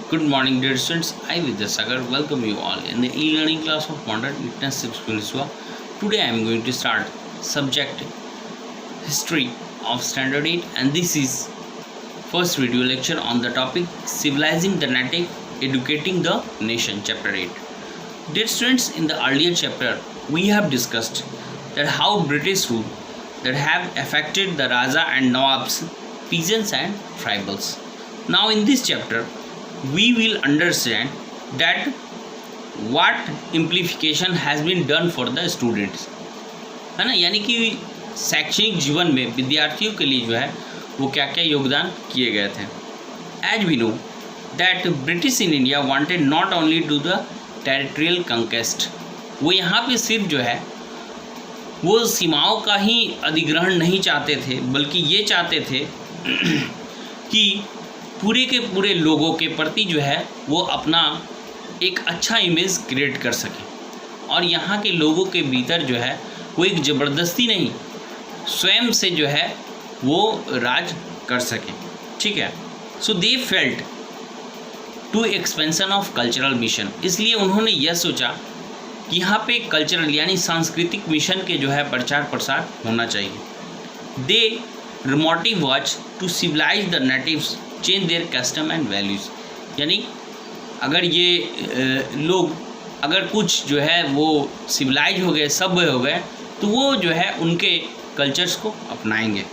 Good morning, dear students. I, Vidyasagar, welcome you all in the e-learning class of Modern Internship School. Today, I am going to start subject History of Standard 8, and this is first video lecture on the topic Civilizing the Native, Educating the Nation, Chapter 8. Dear students, in the earlier chapter, we have discussed that how British rule that have affected the Raja and Nawabs, peasants and tribals. Now, in this chapter, we will understand that what implication has been done for the students, है ना, यानी कि शैक्षणिक जीवन में विद्यार्थियों के लिए जो है वो क्या क्या योगदान किए गए थे. As we know that British in India wanted not only to the territorial conquest, वो यहाँ पे सिर्फ जो है वो सीमाओं का ही अधिग्रहण नहीं चाहते थे, बल्कि ये चाहते थे कि पूरे के पूरे लोगों के प्रति जो है वो अपना एक अच्छा इमेज क्रिएट कर सके और यहाँ के लोगों के भीतर जो है वो एक ज़बरदस्ती नहीं, स्वयं से जो है वो राज कर सके. ठीक है. So they felt to expansion of cultural mission, इसलिए उन्होंने यह सोचा कि यहाँ पे कल्चरल यानी सांस्कृतिक मिशन के जो है प्रचार प्रसार होना चाहिए. They motive watch to civilize the natives, change their custom and values, यानी अगर ये लोग अगर कुछ जो है वो सिविलाइज हो गए, सभ्य हो गए, तो वो जो है उनके कल्चर्स को अपनाएंगे.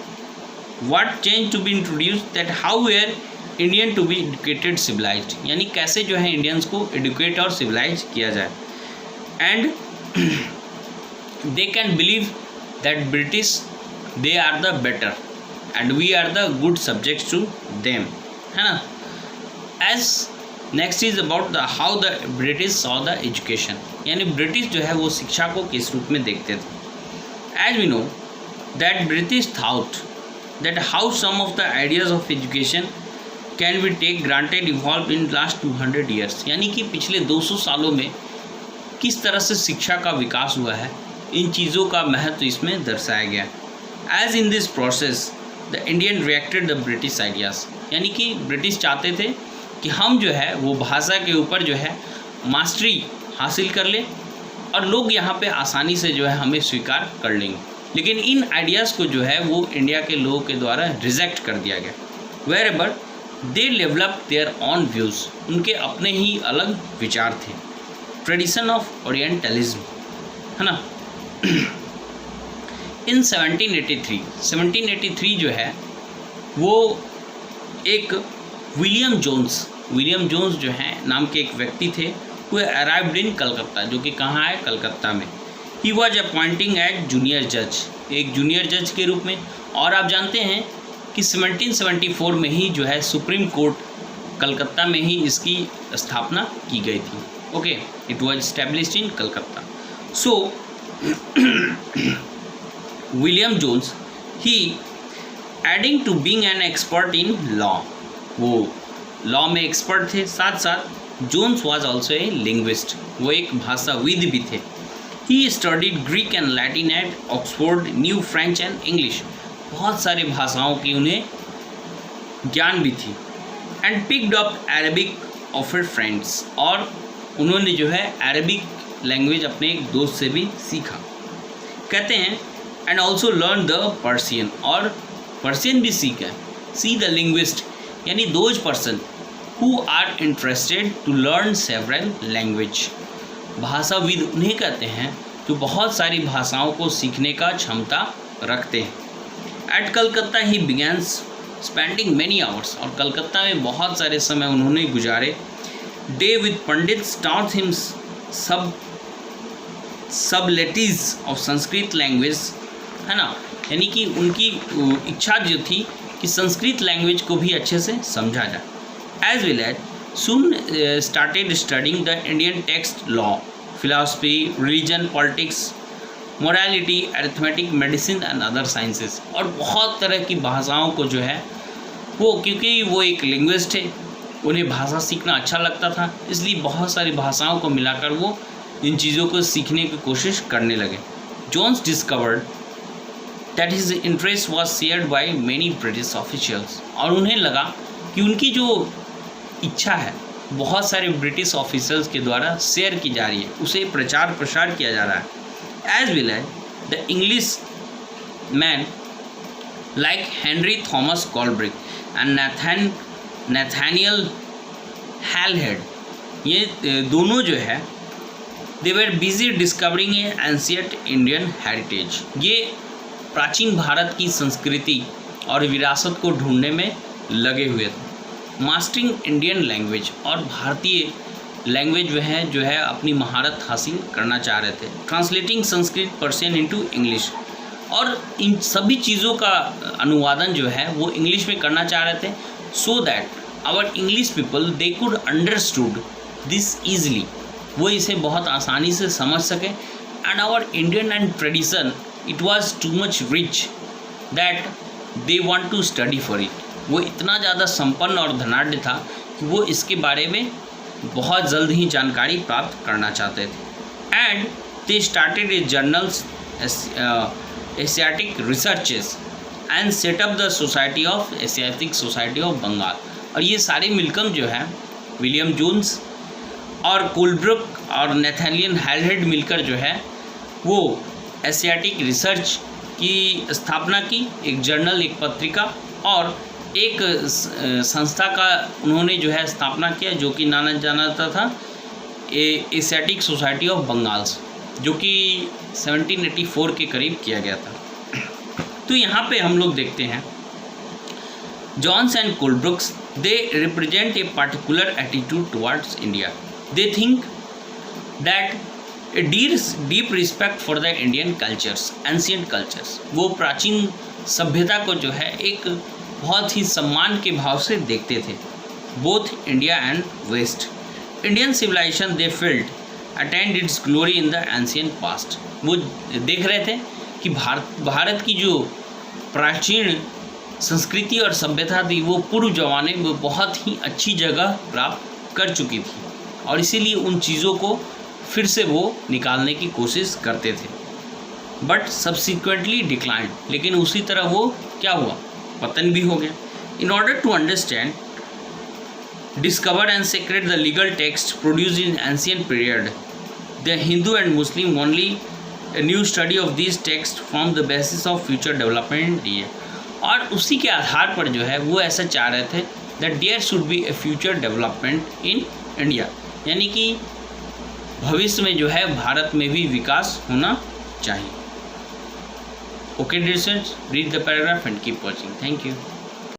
What change to be introduce that how were Indian to be educated civilised, यानी कैसे जो है इंडियंस को एडुकेट और सिविलाइज किया जाए. And they can believe that British they are the better and we are the good subjects to them, है ना. As next is about the how the British saw the education, यानी British जो है वो शिक्षा को किस रूप में देखते थे. As we know that British thought that how some of the ideas of education can be take granted evolve in last 200 years, यानी कि पिछले 200 सालों में किस तरह से शिक्षा का विकास हुआ है, इन चीज़ों का महत्व इसमें दर्शाया गया. As in this process the Indian reacted the British ideas, यानी कि ब्रिटिश चाहते थे कि हम जो है वो भाषा के ऊपर जो है मास्टरी हासिल कर लें और लोग यहाँ पे आसानी से जो है हमें स्वीकार कर लेंगे. लेकिन इन आइडियाज़ को जो है वो इंडिया के लोगों के द्वारा रिजेक्ट कर दिया गया. Wherever they develop their own views, उनके अपने ही अलग विचार थे. ट्रेडिशन ऑफ ओरिएंटलिज्म, है ना. इन 1783 जो है वो एक विलियम जोन्स जो है नाम के एक व्यक्ति थे, वो अराइव्ड इन कलकत्ता, जो कि कहाँ है, कलकत्ता में. He was appointing as junior जज, एक जूनियर जज के रूप में. और आप जानते हैं कि 1774 में ही जो है सुप्रीम कोर्ट कलकत्ता में ही इसकी स्थापना की गई थी. Okay, it was established in Calcutta. So William Jones he adding to being an expert in law, वो लॉ में एक्सपर्ट थे, साथ साथ Jones was also a linguist, वो एक भाषाविद भी थे. He studied Greek and Latin at Oxford, new French and English, बहुत सारी भाषाओं की उन्हें ज्ञान भी थी. And picked up Arabic of his friends, और उन्होंने जो है अरबिक लैंग्वेज अपने एक दोस्त से भी सीखा. कहते हैं and also learn the Persian, और पर्सियन भी सीखा. सी द लिंग्विस्ट, यानी those person who are interested to learn several language, भाषाविद उन्हें कहते हैं जो बहुत सारी भाषाओं को सीखने का क्षमता रखते हैं. At Calcutta he begins spending many hours, और कलकत्ता में बहुत सारे समय उन्होंने गुजारे. They with pandits taught him subtleties of Sanskrit language, है ना, यानी कि उनकी इच्छा जो थी कि संस्कृत लैंग्वेज को भी अच्छे से समझा जाए. As well as soon started studying the Indian text, law, philosophy, religion, politics, morality, arithmetic, medicine and other sciences, और बहुत तरह की भाषाओं को जो है वो, क्योंकि वो एक लिंग्विस्ट है, उन्हें भाषा सीखना अच्छा लगता था, इसलिए बहुत सारी भाषाओं को मिलाकर वो इन चीज़ों को सीखने की कोशिश करने लगे. Jones discovered that his interest was shared by many British officials, और उन्हें लगा कि उनकी जो इच्छा है बहुत सारे ब्रिटिश ऑफिसर्स के द्वारा शेयर की जा रही है, उसे प्रचार प्रसार किया जा रहा है। As well as the English man like Henry Thomas Colebrooke and Nathaniel Halhed, ये दोनों जो है they were busy discovering a ancient Indian heritage, ये प्राचीन भारत की संस्कृति और विरासत को ढूंढने में लगे हुए थे। मास्टरिंग इंडियन लैंग्वेज, और भारतीय लैंग्वेज जो है अपनी महारत हासिल करना चाह रहे थे। Translating Sanskrit Persian into English, और इन सभी चीज़ों का अनुवादन जो है वो इंग्लिश में करना चाह रहे थे, so that our English people they could understood this easily, वो इसे बहुत आसानी से समझ सके। And our Indian and tradition it was too much rich that they want to study for it, वो इतना ज़्यादा संपन्न और धनाढ़ था कि वो इसके बारे में बहुत जल्द ही जानकारी प्राप्त करना चाहते थे। And they started a journals Asiatic researches and set up the society of Asiatic society of Bengal, और ये सारे मिलकर जो है विलियम जोन्स और कोलब्रुक और नैथानियल हैलहेड मिलकर जो है वो एशियाटिक रिसर्च की स्थापना की, एक जर्नल, एक पत्रिका और एक संस्था का उन्होंने जो है स्थापना किया, जो कि जाना जाता था एशियाटिक सोसाइटी ऑफ बंगाल्स, जो कि 1784 के करीब किया गया था। तो यहाँ पे हम लोग देखते हैं Johns and Colebrook's, they represent a particular attitude towards India. They think that a deep respect for the Indian cultures, ancient cultures. वो प्राचीन सभ्यता को जो है एक बहुत ही सम्मान के भाव से देखते थे। Both India and West. Indian civilization they felt attained its glory in the ancient past. वो देख रहे थे कि भारत की जो प्राचीन संस्कृति और सभ्यता थी वो पूर्व जमाने में बहुत ही अच्छी जगह प्राप्त कर चुकी थी, और इसीलिए उन चीज़ों को फिर से वो निकालने की कोशिश करते थे। बट सब्सिक्वेंटली डिक्लाइन, लेकिन उसी तरह वो क्या हुआ, पतन भी हो गया। In order to understand, discover and secret the legal text produced in ancient period, the Hindu and Muslim only new study of this text form the basis of future development in India, और उसी के आधार पर जो है वो ऐसा चाह रहे थे that there should be a future development in India, यानी कि भविष्य में जो है भारत में भी विकास होना चाहिए। Okay dear students, read the paragraph and keep watching. Thank you.